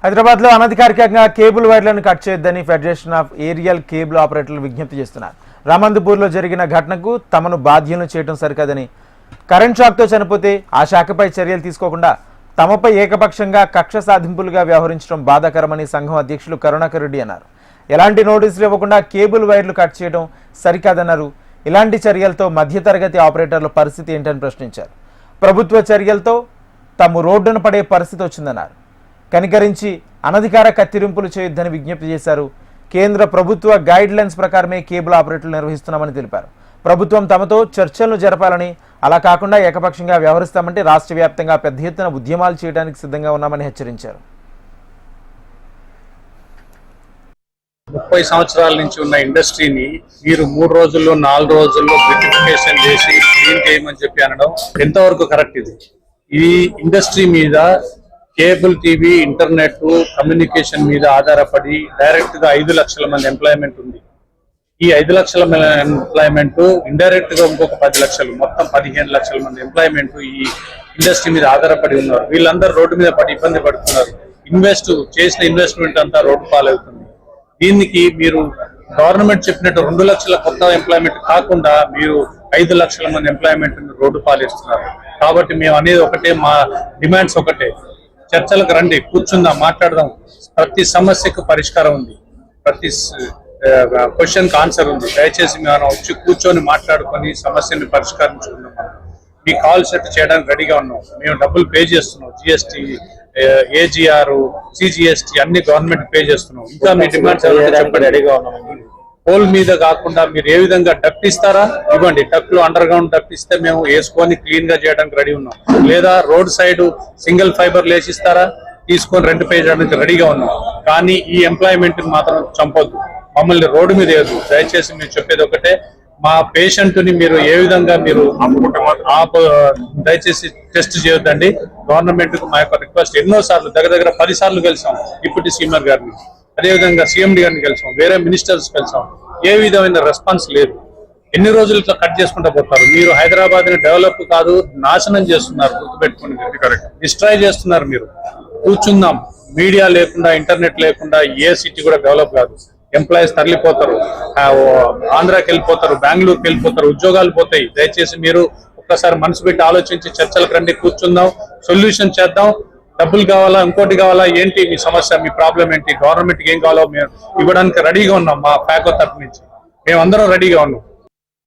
హైదరాబాద్లో అనధికారికంగా కేబుల్ వైర్లను కట్ చేయొద్దని ఫెడరేషన్ ఆఫ్ ఏరియల్ కేబుల్ ఆపరేటర్లు విజ్ఞప్తి చేస్తున్నారు. రామంతపూర్లో జరిగిన ఘటనకు తమను బాధ్యులను చేయడం సరికాదని, కరెంట్ షాక్తో చనిపోతే ఆ శాఖపై చర్యలు తీసుకోకుండా తమపై ఏకపక్షంగా కక్ష సాధింపులుగా వ్యవహరించడం బాధాకరమని సంఘం అధ్యక్షులు కరుణాకర్ రెడ్డి అన్నారు. ఎలాంటి నోటీసులు ఇవ్వకుండా కేబుల్ వైర్లు కట్ చేయడం సరికాదన్నారు. ఇలాంటి చర్యలతో మధ్యతరగతి ఆపరేటర్ల పరిస్థితి ఏంటని ప్రశ్నించారు. ప్రభుత్వ చర్యలతో తాము రోడ్డున పడే పరిస్థితి వచ్చిందన్నారు. కనికరించి అనధికార కత్తిరింపులు చేయొద్దని విజ్ఞప్తి చేశారు. కేంద్ర ప్రభుత్వ గైడ్ లైన్స్ ప్రకారమే కేబుల్ ఆపరేటర్లు నిర్వహిస్తున్నామని తెలిపారు. ప్రభుత్వం తమతో చర్చలను జరపాలని, అలా కాకుండా ఏకపక్షంగా వ్యవహరిస్తామంటే రాష్ట్ర వ్యాప్తంగా పెద్ద ఎత్తున ఉద్యమాలు చేయడానికి సిద్ధంగా ఉన్నామని హెచ్చరించారు. 30 సంవత్సరాల నుంచి ఉన్న ఇండస్ట్రీని మీరు 3 రోజుల్లో 4 రోజుల్లో బ్యూటిఫికేషన్ చేసి క్లీన్ చేయమని చెప్పి అనడం ఎంతవరకు కరెక్ట్? ఈ ఇండస్ట్రీ మీద కేబుల్ టీవీ, ఇంటర్నెట్, కమ్యూనికేషన్ మీద ఆధారపడి డైరెక్ట్ గా 5 లక్షల మంది ఎంప్లాయ్మెంట్ ఉంది. ఈ 5 లక్షల ఎంప్లాయ్మెంట్ ఇండైరెక్ట్ గా ఇంకొక 10 లక్షలు, మొత్తం 15 లక్షల మంది ఎంప్లాయ్మెంట్ ఈ ఇండస్ట్రీ మీద ఆధారపడి ఉన్నారు. వీళ్ళందరూ రోడ్డు మీద పడి ఇబ్బంది పడుతున్నారు. చేసిన ఇన్వెస్ట్మెంట్ అంతా రోడ్డు పాలవుతుంది. దీనికి మీరు గవర్నమెంట్ చెప్పినట్టు 2 లక్షల కొత్త ఎంప్లాయ్మెంట్ కాకుండా మీరు 5 లక్షల మంది ఎంప్లాయ్మెంట్ రోడ్డు పాలిస్తున్నారు. కాబట్టి మేము అనేది ఒకటే, మా డిమాండ్స్ ఒకటే. చర్చలకు రండి, కూర్చుందాం, మాట్లాడదాం. ప్రతి సమస్యకు పరిష్కారం ఉంది, ప్రతి క్వశ్చన్ కి ఆన్సర్ ఉంది. దయచేసి మేము వచ్చి కూర్చొని మాట్లాడుకొని సమస్యని పరిష్కరించుకుందాం. మీ కాల్ సెట్ చేయడానికి రెడీగా ఉన్నాం. మేము డబ్బులు పే చేస్తున్నాం. జిఎస్టీ, ఏజీఆర్, సిజిఎస్టీ అన్ని గవర్నమెంట్ పే చేస్తున్నాం. ఇంకా మీ డిమాండ్స్ చెప్పండి, రెడీగా ఉన్నాం. పోల్ మీద కాకుండా మీరు ఏ విధంగా డక్ట్ ఇస్తారా ఇవ్వండి. డక్ట్ లో అండర్ గ్రౌండ్ డక్ట్ ఇస్తే మేము వేసుకొని క్లీన్ గా చేయడానికి రెడీ ఉన్నాం. లేదా రోడ్ సైడ్ సింగిల్ ఫైబర్ లేసిస్తారా, తీసుకొని రెంట్ పే చేయడానికి రెడీగా ఉన్నాం. కానీ ఈ ఎంప్లాయ్మెంట్ మాత్రం చంపొద్దు, మమ్మల్ని రోడ్డు మీద వేయద్దు. దయచేసి మీరు చెప్పేది ఒకటే, మా పేషెంట్ ని మీరు ఏ విధంగా మీరు దయచేసి టెస్ట్ చేయొద్దండి. గవర్నమెంట్ కు మా యొక్క రిక్వెస్ట్. ఎన్నో సార్లు, దగ్గర 10 సార్లు కలిసాం డిప్యూటీ సీఎం గారిని, అదేవిధంగా సీఎండి గారిని కలిసాం, వేరే మినిస్టర్స్ కలిసాం. ఏ విధమైన రెస్పాన్స్ లేదు. ఎన్ని రోజులు కట్ చేసుకుంటూ పోతారు? మీరు హైదరాబాద్ ని డెవలప్ కాదు, నాశనం చేస్తున్నారు. గుర్తుపెట్టుకుని, డిస్ట్రాయ్ చేస్తున్నారు. మీరు కూర్చుందాం. మీడియా లేకుండా, ఇంటర్నెట్ లేకుండా ఏ సిటీ కూడా డెవలప్ కాదు. ఎంప్లాయీస్ తరలిపోతారు, ఆంధ్రాకి వెళ్ళిపోతారు, బెంగళూరుకి వెళ్ళిపోతారు, ఉద్యోగాలు పోతాయి. దయచేసి మీరు ఒక్కసారి మనసు పెట్టి ఆలోచించి చర్చలకు రండి, కూర్చుందాం, సొల్యూషన్ చేద్దాం. డబ్బులు కావాలా, ఇంకోటి కావాలా, ఏంటి మీ సమస్య, మీ ప్రాబ్లం ఏంటి, గవర్నమెంట్కి ఏం కావాలో మేము ఇవ్వడానికి రెడీగా ఉన్నాం. మా ఫ్యాకో తరఫు నుంచి మేమందరం రెడీగా ఉన్నాం.